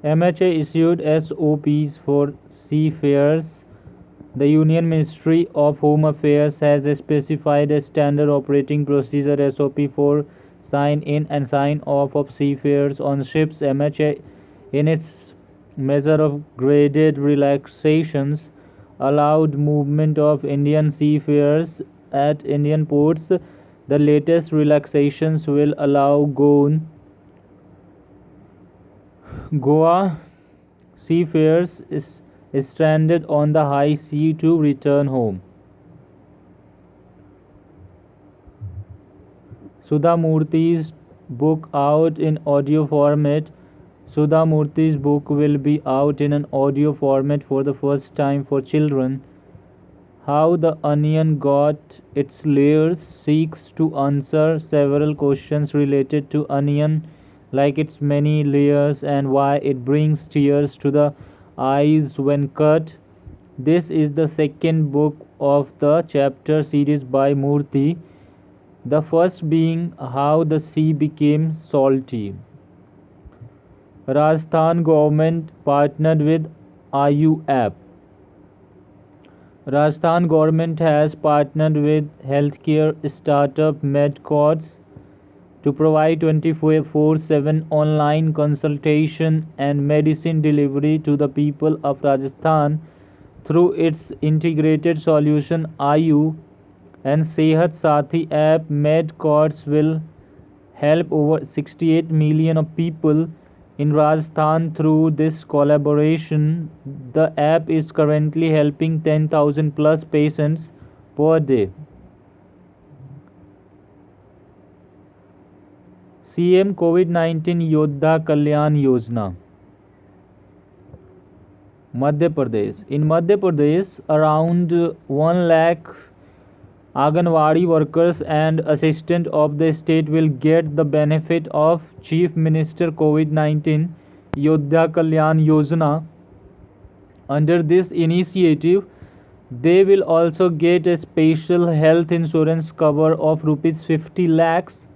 MHA issued SOPs for seafarers. The Union Ministry of Home Affairs has specified a standard operating procedure (SOP) for sign-in and sign-off of seafarers on ships. MHA, in its measure of graded relaxations, allowed movement of Indian seafarers at Indian ports. The latest relaxations will allow Goa seafarers stranded on the high sea to return home. Sudha Murthy's book out in audio format. Sudha Murthy's book will be out in an audio format for the first time for children. How the Onion Got Its Layers seeks to answer several questions related to onion, like its many layers and why it brings tears to the eyes when cut. This is the second book of the chapter series by Murthy, the first being How the Sea Became Salty. Rajasthan government partnered with Ayu app. Rajasthan government has partnered with healthcare startup MedCords to provide 24/7 online consultation and medicine delivery to the people of Rajasthan through its integrated solution Ayu and Sehat Sathi app. MedCords will help over 68 million of people in Rajasthan through this collaboration. The app is currently helping 10,000 plus patients per day. CM COVID-19 Yodha Kalyan Yojana. Madhya Pradesh. In Madhya Pradesh, around 1 lakh Anganwadi workers and assistants of the state will get the benefit of Chief Minister COVID-19 Yodha Kalyan Yojana. Under this initiative, they will also get a special health insurance cover of rupees 50 lakhs.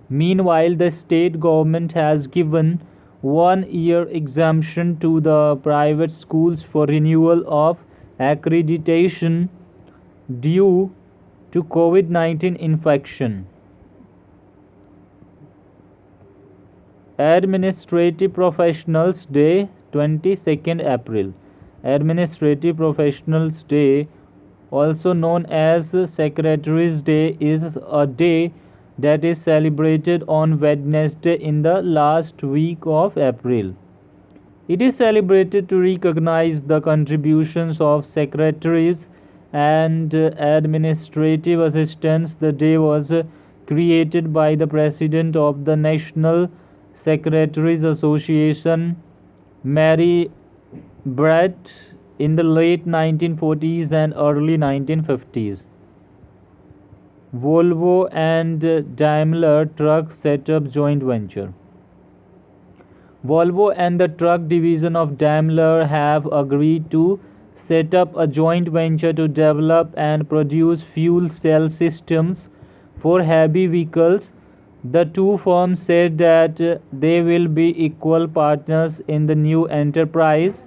Meanwhile, the state government has given 1 year exemption to the private schools for renewal of accreditation due to COVID-19 infection. Administrative Professionals Day, 22nd April. Administrative Professionals Day, also known as Secretaries Day, is a day that is celebrated on Wednesday in the last week of April. It is celebrated to recognize the contributions of secretaries and administrative assistants. The day was created by the President of the National Secretaries Association, Mary Brett, in the late 1940s and early 1950s. Volvo and Daimler Truck set up joint venture. Volvo and the truck division of Daimler have agreed to set up a joint venture to develop and produce fuel cell systems for heavy vehicles. The two firms said that they will be equal partners in the new enterprise.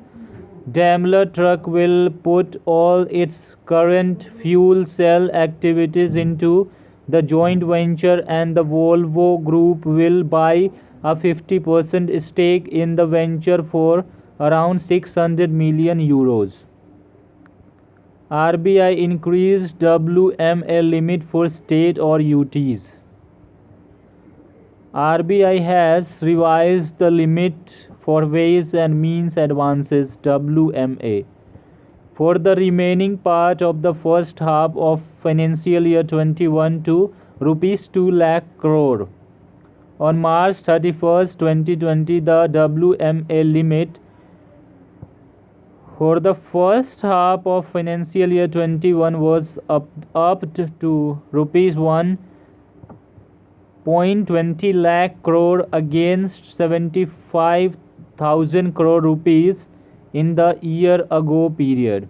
Daimler Truck will put all its current fuel cell activities into the joint venture, and the Volvo Group will buy a 50% stake in the venture for around 600 million euros. RBI increased WMA limit for state or UTs. RBI has revised the limit for Ways and Means Advances (WMA) for the remaining part of the first half of financial year 21 to rupees 2 lakh crore. On March 31st, 2020, the WMA limit for the first half of financial year 21 was upped to rupees 1.20 lakh crore against 75,000 crore rupees in the year ago period.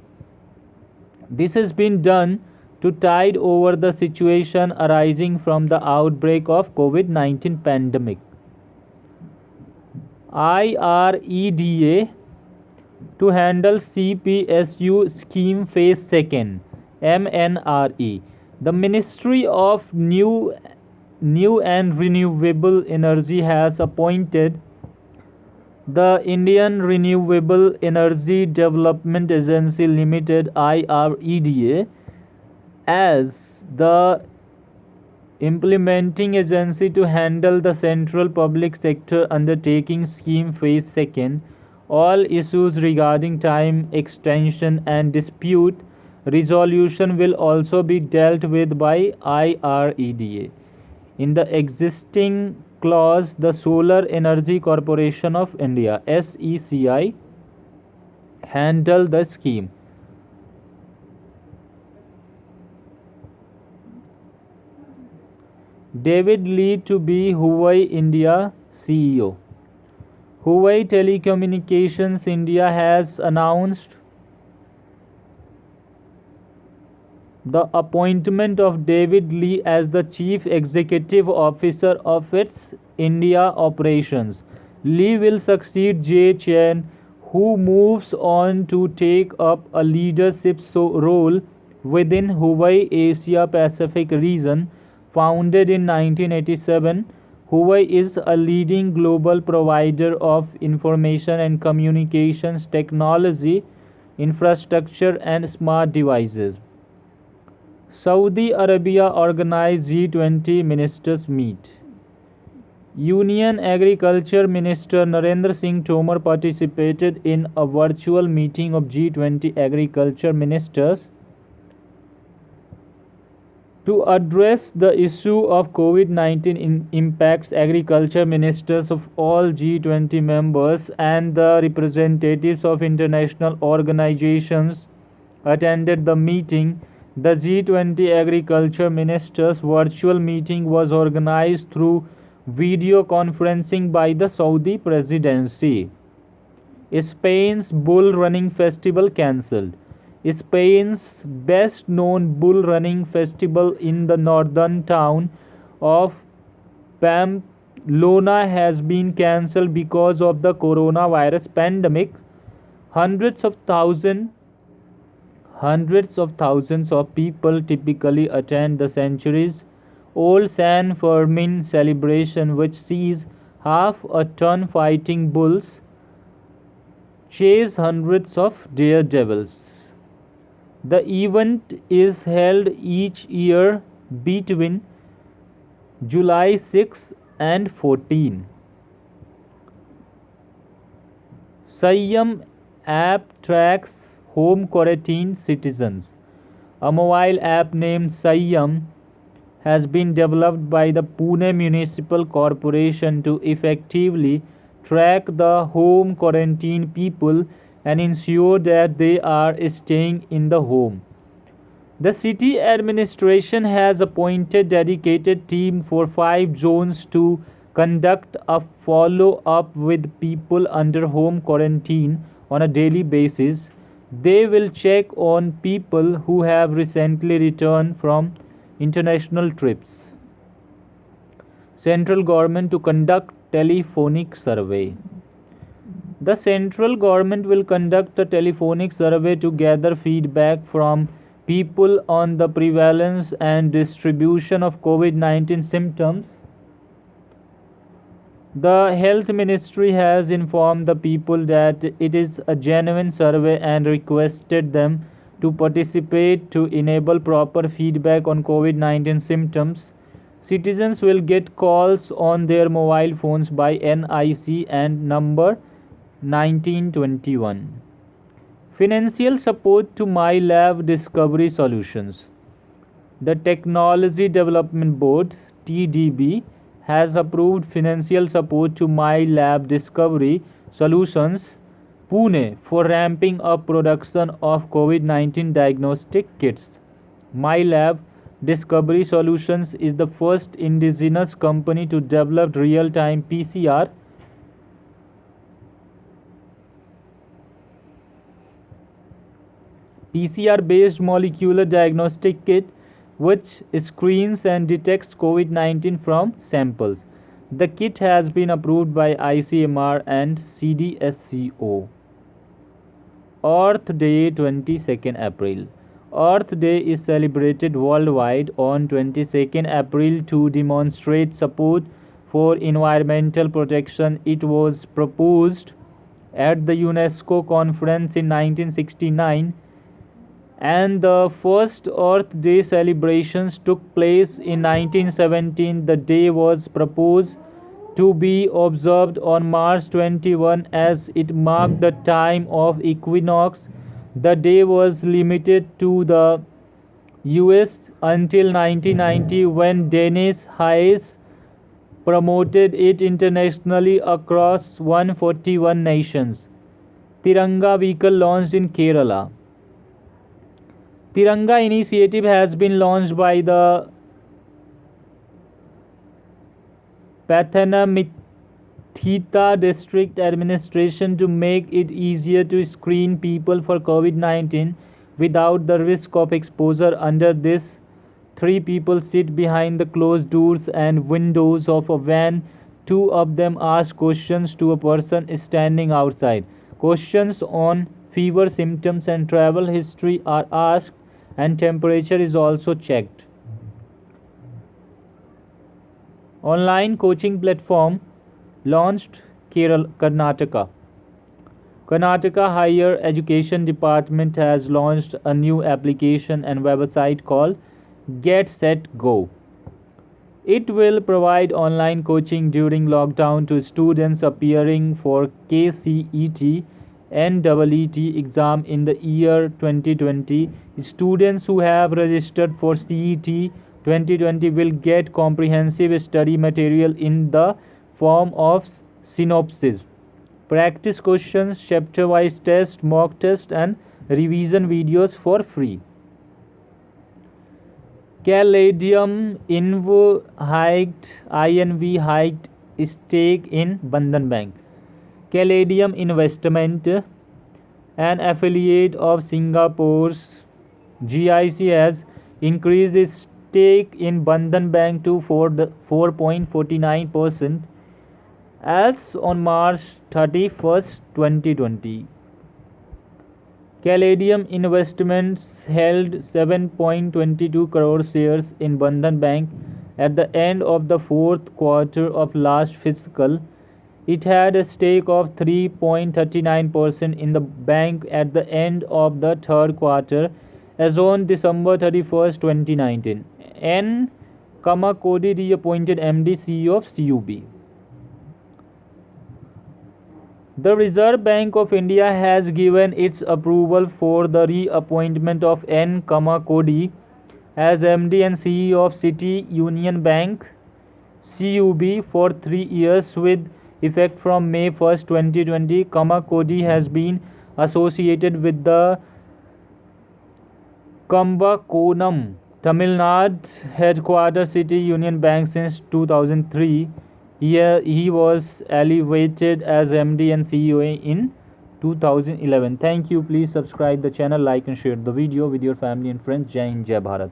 This has been done to tide over the situation arising from the outbreak of COVID-19 pandemic. IREDA to handle CPSU scheme phase second MNRE. The Ministry of New and Renewable Energy has appointed the Indian Renewable Energy Development Agency Limited IREDA as the implementing agency to handle the central public sector undertaking scheme phase second. All issues regarding time extension and dispute resolution will also be dealt with by IREDA. In the existing clause, the Solar Energy Corporation of India SECI handle the scheme. David Lee to be Huawei India CEO. Huawei Telecommunications India has announced the appointment of David Lee as the Chief Executive Officer of its India operations. Lee will succeed Jay Chen, who moves on to take up a leadership role within Huawei Asia Pacific region. Founded in 1987, Huawei is a leading global provider of information and communications technology, infrastructure, and smart devices. Saudi Arabia organized G20 ministers meet. Union Agriculture Minister Narendra Singh Tomar participated in a virtual meeting of G20 agriculture ministers to address the issue of COVID-19 impacts. Agriculture ministers of all G20 members and the representatives of international organizations attended the meeting. The G20 agriculture ministers virtual meeting was organized through video conferencing by the Saudi presidency. Spain's bull running festival cancelled. Spain's best known bull running festival in the northern town of Pamplona has been cancelled because of the coronavirus pandemic. Hundreds of thousands of people typically attend the centuries-old San Fermin celebration, which sees half-a-ton fighting bulls chase hundreds of daredevils. The event is held each year between July 6 and 14. Sayyam app tracks home quarantine citizens. A mobile app named Sayyam has been developed by the Pune Municipal Corporation to effectively track the home quarantine people and ensure that they are staying in the home. The city administration has appointed dedicated team for 5 zones to conduct a follow-up with people under home quarantine on a daily basis. They will check on people who have recently returned from international trips. Central government to conduct telephonic survey. The central government will conduct a telephonic survey to gather feedback from people on the prevalence and distribution of COVID-19 symptoms. The Health Ministry has informed the people that it is a genuine survey and requested them to participate to enable proper feedback on COVID-19 symptoms. Citizens will get calls on their mobile phones by NIC and number 1921. Financial support to MyLab Discovery Solutions. The Technology Development Board (TDB) has approved financial support to MyLab Discovery Solutions, Pune, for ramping up production of COVID-19 diagnostic kits. MyLab Discovery Solutions is the first indigenous company to develop real-time PCR-based molecular diagnostic kit which screens and detects COVID-19 from samples. The kit has been approved by ICMR and CDSCO. Earth Day 22nd April. Earth Day is celebrated worldwide on 22nd April to demonstrate support for environmental protection. It was proposed at the UNESCO conference in 1969, and the first Earth Day celebrations took place in 1917. The day was proposed to be observed on March 21 as it marked the time of equinox. The day was limited to the US until 1990, when Dennis Hayes promoted it internationally across 141 nations. Tiranga vehicle launched in Kerala. Tiranga initiative has been launched by the Pathanamthitta district administration to make it easier to screen people for COVID-19 without the risk of exposure. Under this, 3 people sit behind the closed doors and windows of a van. 2 of them ask questions to a person standing outside. Questions on fever symptoms and travel history are asked, and temperature is also checked. Online coaching platform launched Karnataka. Karnataka Higher Education Department has launched a new application and website called Get Set Go. It will provide online coaching during lockdown to students appearing for KCET and NEET exam in the year 2020. Students who have registered for CET 2020 will get comprehensive study material in the form of synopsis, practice questions, chapter-wise test, mock test, and revision videos for free. Caladium INV hiked stake in Bandhan Bank. Caladium Investment, an affiliate of Singapore's GIC, has increased its stake in Bandhan Bank to 4.49% as on March 31, 2020. Caladium Investments held 7.22 crore shares in Bandhan Bank at the end of the fourth quarter of last fiscal. It had a stake of 3.39% in the bank at the end of the third quarter as on December 31, 2019. N. Kamakodi reappointed MD CEO of CUB. The Reserve Bank of India has given its approval for the reappointment of N. Kamakodi as MD and CEO of City Union Bank CUB for 3 years with effect from May 1, 2020. Kamakodi has been associated with the Kumbakonam, Tamil Nadu headquarters City Union Bank since 2003. He was elevated as MD and CEO in 2011. Thank you. Please subscribe the channel, like and share the video with your family and friends. Jai Hind, Jai Bharat.